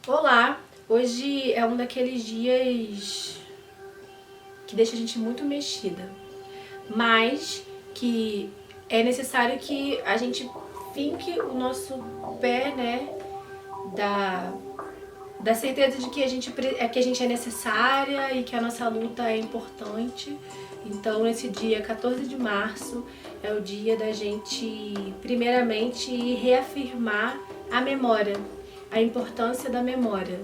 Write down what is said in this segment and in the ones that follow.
Olá! Hoje é um daqueles dias que deixa a gente muito mexida, mas que é necessário que a gente finque o nosso pé, né, da certeza de que a gente é necessária e que a nossa luta é importante. Então, nesse dia 14 de março, é o dia da gente, primeiramente, reafirmar a memória, a importância da memória.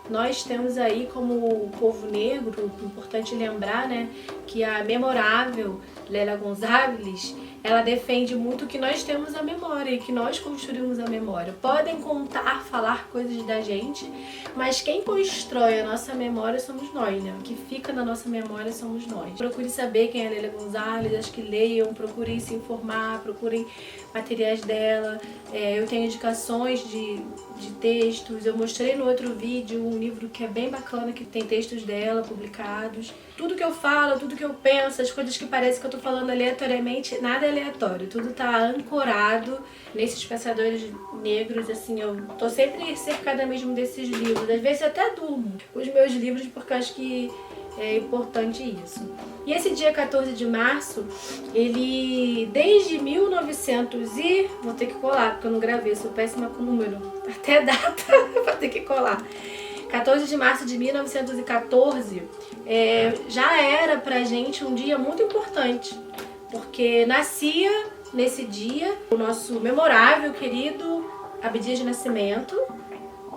Nós temos aí, como povo negro, importante lembrar, né, que a memorável Lélia Gonzalez, ela defende muito que nós temos a memória e que nós construímos a memória. Podem contar, falar coisas da gente, mas quem constrói a nossa memória somos nós, né? O que fica na nossa memória somos nós. Procure saber quem é a Lélia Gonzalez, acho que leiam, procurem se informar, procurem materiais dela. Eu tenho indicações de textos, eu mostrei no outro vídeo um livro que é bem bacana, que tem textos dela publicados. Tudo que eu falo, tudo que eu penso, as coisas que parecem que eu tô falando aleatoriamente, nada é aleatório, tudo tá ancorado nesses pensadores negros, assim, eu tô sempre cercada mesmo desses livros. Às vezes eu até durmo com os meus livros, porque eu acho que é importante isso. E esse dia 14 de março, ele desde 1900 e... vou ter que colar, porque eu não gravei, sou péssima com número, até data vou ter que colar. 14 de março de 1914 já era pra gente um dia muito importante, porque nascia nesse dia o nosso memorável, querido Abdias de Nascimento.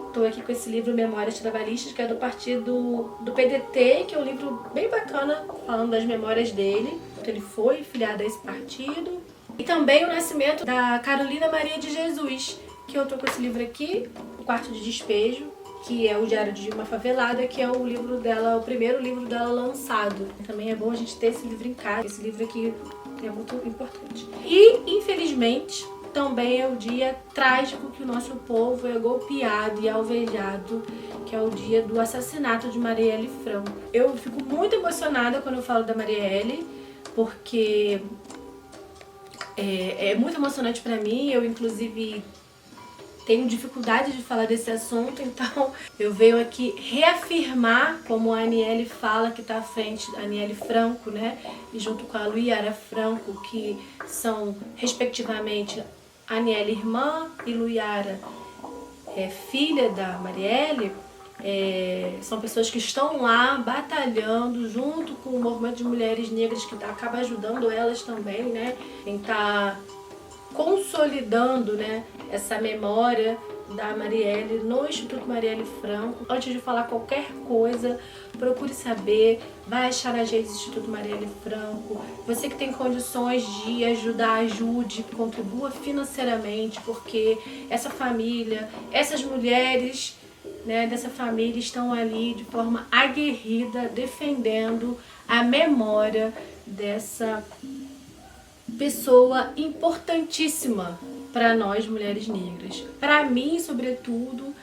Estou aqui com esse livro Memórias Trabalhistas, que é do partido do PDT, que é um livro bem bacana, falando das memórias dele. Ele foi filiado a esse partido. E também o nascimento da Carolina Maria de Jesus, que eu tô com esse livro aqui, O Quarto de Despejo, que é o Diário de uma Favelada, que é o livro dela, o primeiro livro dela lançado. Também é bom a gente ter esse livro em casa. Esse livro aqui é muito importante. E, infelizmente, também é o dia trágico que o nosso povo é golpeado e alvejado, que é o dia do assassinato de Marielle Franco. Eu fico muito emocionada quando eu falo da Marielle, porque é muito emocionante pra mim. Eu, inclusive, tenho dificuldade de falar desse assunto, então eu venho aqui reafirmar, como a Aniele fala, que está à frente, a Aniele Franco, né? E junto com a Luiara Franco, que são, respectivamente, a Aniele irmã e Luiara filha da Marielle. São pessoas que estão lá batalhando junto com o movimento de mulheres negras, que acaba ajudando elas também, né? Em estar consolidando, né, essa memória da Marielle no Instituto Marielle Franco. Antes de falar qualquer coisa, procure saber, vai achar nas redes do Instituto Marielle Franco. Você que tem condições de ajudar, ajude, contribua financeiramente, porque essa família, essas mulheres, né, dessa família estão ali de forma aguerrida, defendendo a memória dessa pessoa importantíssima para nós mulheres negras. Para mim, sobretudo,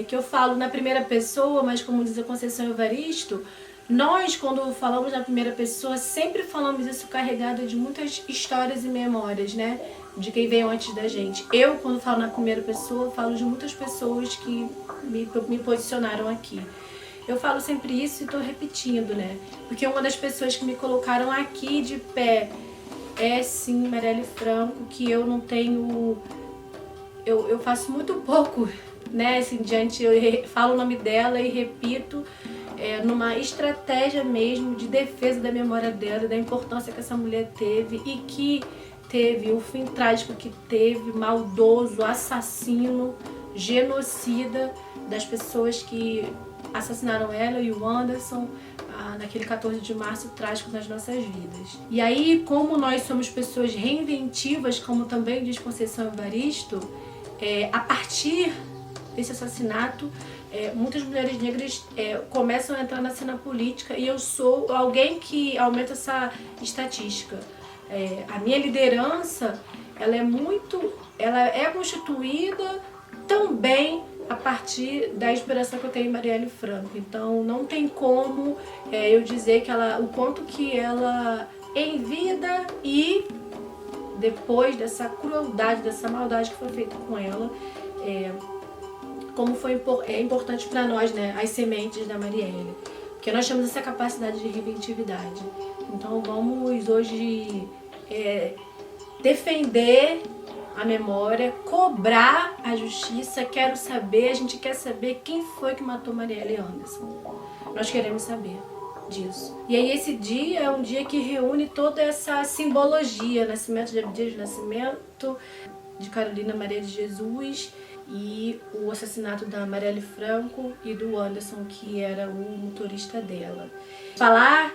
que eu falo na primeira pessoa, mas como diz a Conceição Evaristo, nós, quando falamos na primeira pessoa, sempre falamos isso carregado de muitas histórias e memórias, né? De quem veio antes da gente. Eu, quando falo na primeira pessoa, falo de muitas pessoas que me posicionaram aqui. Eu falo sempre isso e estou repetindo, né? Porque uma das pessoas que me colocaram aqui de pé é sim Marielle Franco, que eu não tenho... Eu faço muito pouco, né? Assim, eu falo o nome dela e repito, numa estratégia mesmo de defesa da memória dela, da importância que essa mulher teve e que teve o fim trágico que teve, maldoso, assassino, genocida das pessoas que assassinaram ela e o Anderson naquele 14 de março trágico nas nossas vidas. E aí, como nós somos pessoas reinventivas, como também diz Conceição Evaristo, a partir desse assassinato, muitas mulheres negras começam a entrar na cena política e eu sou alguém que aumenta essa estatística. A minha liderança, ela é constituída também a partir da inspiração que eu tenho em Marielle Franco. Então não tem como eu dizer que o quanto que ela, em vida e depois dessa crueldade, dessa maldade que foi feita com ela, como é importante para nós, né, as sementes da Marielle. Porque nós temos essa capacidade de redentividade. Então vamos hoje defender a memória, cobrar a justiça. A gente quer saber quem foi que matou Marielle Anderson. Nós queremos saber disso. E aí esse dia é um dia que reúne toda essa simbologia, nascimento de Abdias de Nascimento, de Carolina Maria de Jesus e o assassinato da Marielle Franco e do Anderson, que era o motorista dela. Falar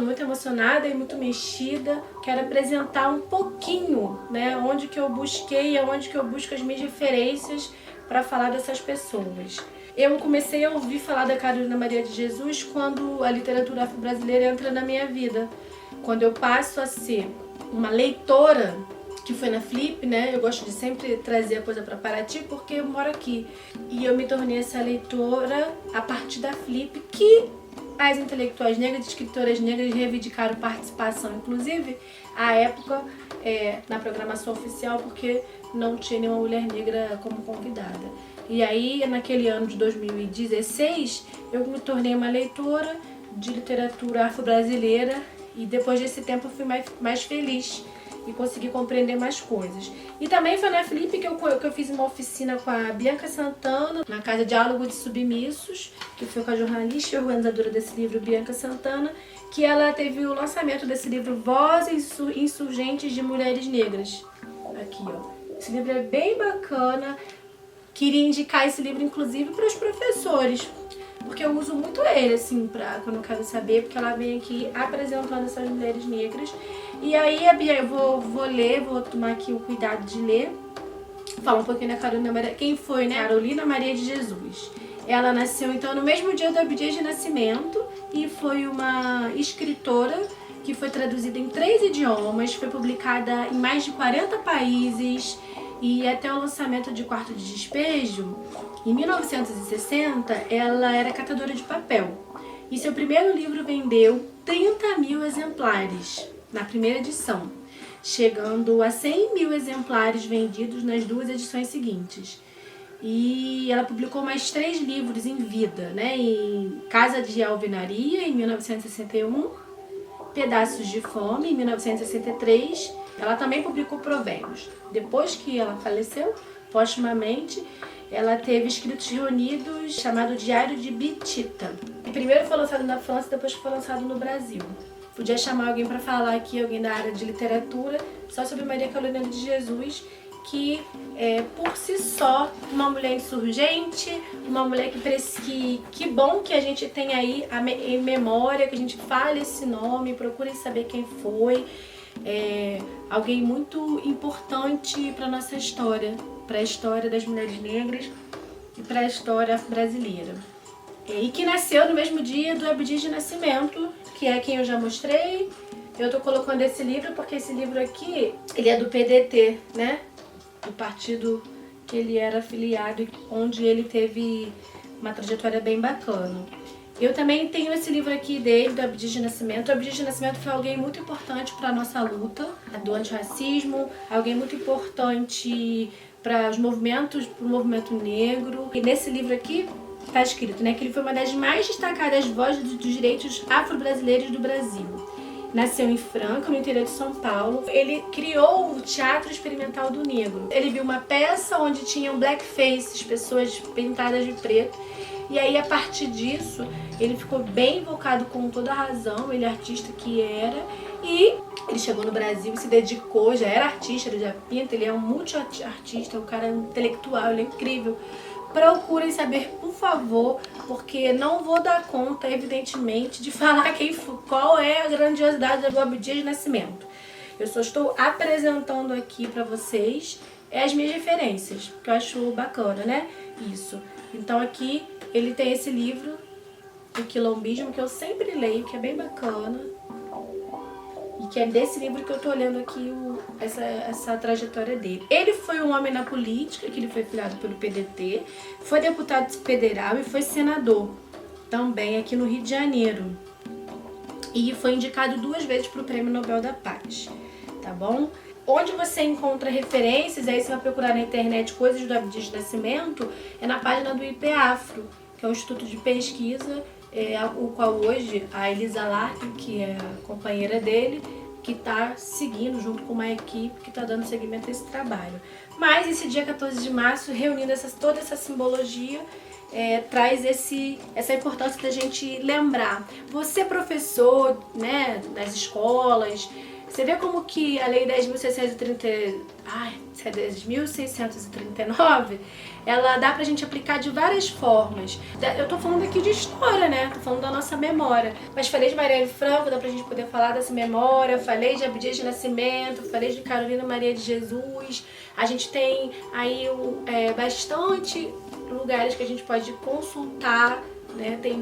muito emocionada e muito mexida, quero apresentar um pouquinho, né, onde que eu busquei, onde que eu busco as minhas referências para falar dessas pessoas. Eu comecei a ouvir falar da Carolina Maria de Jesus quando a literatura afro-brasileira entra na minha vida. Quando eu passo a ser uma leitora, que foi na Flip, né? Eu gosto de sempre trazer a coisa para Paraty porque eu moro aqui. E eu me tornei essa leitora a partir da Flip, que as intelectuais negras, escritoras negras reivindicaram participação, inclusive, à época, na programação oficial, porque não tinha nenhuma mulher negra como convidada. E aí, naquele ano de 2016, eu me tornei uma leitora de literatura afro-brasileira e depois desse tempo eu fui mais feliz e consegui compreender mais coisas. E também foi na Flip que eu fiz uma oficina com a Bianca Santana, na Casa Diálogo de Submissos, que foi com a jornalista e organizadora desse livro, Bianca Santana, que ela teve o lançamento desse livro Vozes Insurgentes de Mulheres Negras. Aqui, ó. Esse livro é bem bacana. Queria indicar esse livro, inclusive, para os professores, porque eu uso muito ele, assim, quando eu quero saber, porque ela vem aqui apresentando essas mulheres negras. E aí, eu vou tomar aqui o cuidado de ler, falar um pouquinho da Carolina Maria. Quem foi, né? Carolina Maria de Jesus. Ela nasceu, então, no mesmo dia do Abdias de Nascimento e foi uma escritora que foi traduzida em 3 idiomas, foi publicada em mais de 40 países. E até o lançamento de Quarto de Despejo, em 1960, ela era catadora de papel. E seu primeiro livro vendeu 30 mil exemplares na primeira edição, chegando a 100 mil exemplares vendidos nas 2 edições seguintes. E ela publicou mais 3 livros em vida, né? Em Casa de Alvenaria, em 1961, Pedaços de Fome, em 1963, ela também publicou provérbios. Depois que ela faleceu, postumamente, ela teve escritos reunidos chamado Diário de Bitita. Primeiro foi lançado na França, depois foi lançado no Brasil. Podia chamar alguém para falar aqui, alguém da área de literatura, só sobre Maria Carolina de Jesus, que é por si só uma mulher insurgente, uma mulher que bom que a gente tem aí em memória, que a gente fale esse nome, procurem saber quem foi. Alguém muito importante para a nossa história, para a história das mulheres negras e para a história brasileira. E que nasceu no mesmo dia do Abdias de Nascimento, que é quem eu já mostrei. Eu estou colocando esse livro porque esse livro aqui, ele é do PDT, né? Do partido que ele era afiliado, onde ele teve uma trajetória bem bacana. Eu também tenho esse livro aqui dele, do Abdias de Nascimento. O Abdias de Nascimento foi alguém muito importante para a nossa luta do antirracismo, alguém muito importante para os movimentos, para o movimento negro. E nesse livro aqui está escrito, né, que ele foi uma das mais destacadas vozes dos direitos afro-brasileiros do Brasil. Nasceu em Franca, no interior de São Paulo. Ele criou o Teatro Experimental do Negro. Ele viu uma peça onde tinham blackfaces, pessoas pintadas de preto. E aí, a partir disso, ele ficou bem invocado com toda a razão, ele é artista que era. E ele chegou no Brasil e se dedicou, já era artista, ele já pinta, ele é um multi-artista, um cara intelectual, ele é incrível. Procurem saber, por favor, porque não vou dar conta, evidentemente, de falar qual é a grandiosidade do Abdias de Nascimento. Eu só estou apresentando aqui para vocês as minhas referências, que eu acho bacana, né? Isso. Então aqui ele tem esse livro, O Quilombismo, que eu sempre leio, que é bem bacana. E que é desse livro que eu tô olhando aqui essa trajetória dele. Ele foi um homem na política, que ele foi filiado pelo PDT, foi deputado federal e foi senador também aqui no Rio de Janeiro. E foi indicado 2 vezes para o Prêmio Nobel da Paz, tá bom? onde você encontra referências, aí você vai procurar na internet coisas do Abdias de Nascimento, é na página do IPAfro, que é um instituto de pesquisa, o qual hoje a Elisa Larkin, que é a companheira dele, que está seguindo junto com uma equipe que está dando seguimento a esse trabalho. Mas esse dia 14 de março, reunindo toda essa simbologia, traz essa importância da gente lembrar. Você, professor, né, das escolas, você vê como que a Lei 10.639, ela dá pra gente aplicar de várias formas. Eu tô falando aqui de história, né? Tô falando da nossa memória. Mas falei de Marielle Franco, dá pra gente poder falar dessa memória. Falei de Abdias de Nascimento, falei de Carolina Maria de Jesus. A gente tem aí bastante lugares que a gente pode consultar, né? Tem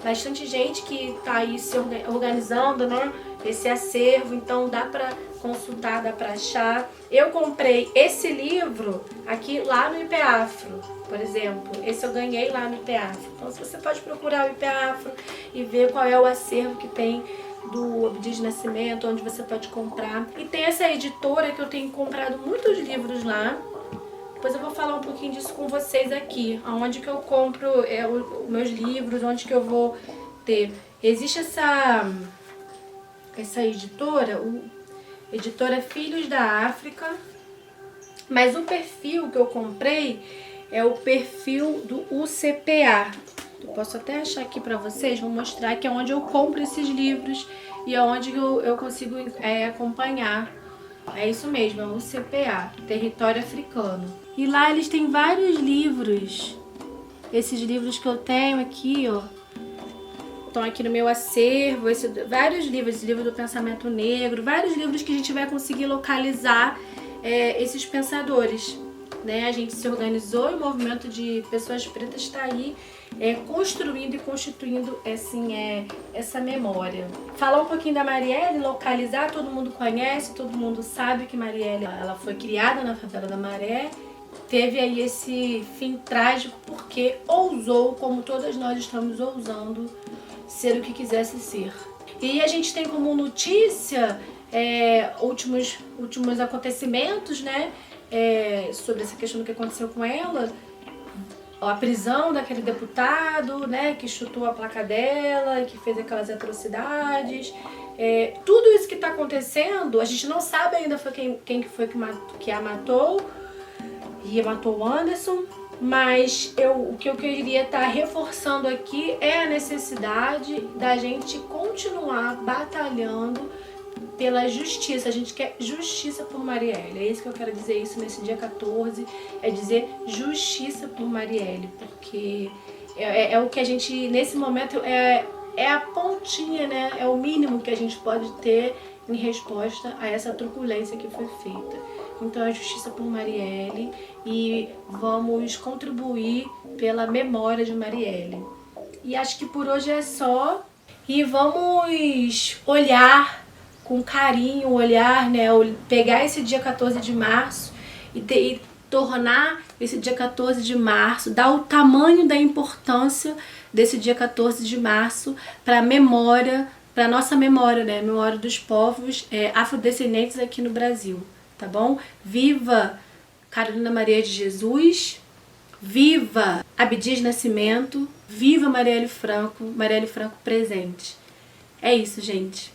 bastante gente que tá aí se organizando, né? Esse acervo, então dá pra consultar, dá pra achar. Eu comprei esse livro aqui lá no IPAfro, por exemplo. Esse eu ganhei lá no IPAfro. Então você pode procurar o IPAfro e ver qual é o acervo que tem do Abdias de Nascimento, onde você pode comprar. E tem essa editora que eu tenho comprado muitos livros lá. Depois eu vou falar um pouquinho disso com vocês aqui, aonde que eu compro os meus livros, onde que eu vou ter. Existe essa editora, editora Filhos da África, mas o perfil que eu comprei é o perfil do UCPA. Eu posso até achar aqui pra vocês, vou mostrar que é onde eu compro esses livros e é onde eu consigo acompanhar. É isso mesmo, é o UCPA, Território Africano. E lá eles têm vários livros. Esses livros que eu tenho aqui, ó, estão aqui no meu acervo, vários livros, esse livro do pensamento negro, vários livros que a gente vai conseguir localizar esses pensadores, né? A gente se organizou e o movimento de pessoas pretas está aí construindo e constituindo essa memória. Falar um pouquinho da Marielle, localizar, todo mundo conhece, todo mundo sabe que Marielle ela foi criada na favela da Maré, teve aí esse fim trágico porque ousou, como todas nós estamos ousando, ser o que quisesse ser. E a gente tem como notícia últimos acontecimentos, né? Sobre essa questão do que aconteceu com ela, a prisão daquele deputado, né, que chutou a placa dela, que fez aquelas atrocidades. Tudo isso que está acontecendo, a gente não sabe ainda quem que foi que a matou, e matou o Anderson. Mas o que eu queria estar reforçando aqui é a necessidade da gente continuar batalhando pela justiça. A gente quer justiça por Marielle. É isso que eu quero dizer isso nesse dia 14. É dizer justiça por Marielle. Porque é o que a gente, nesse momento, é a pontinha, né? É o mínimo que a gente pode ter em resposta a essa truculência que foi feita. Então é justiça por Marielle e vamos contribuir pela memória de Marielle. E acho que por hoje é só. E vamos olhar com carinho, né? Pegar esse dia 14 de março e tornar esse dia 14 de março, dar o tamanho da importância desse dia 14 de março para a memória, para a nossa memória, né? Memória dos povos afrodescendentes aqui no Brasil. Tá bom? Viva Carolina Maria de Jesus, viva Abdias de Nascimento, viva Marielle Franco presente. É isso, gente.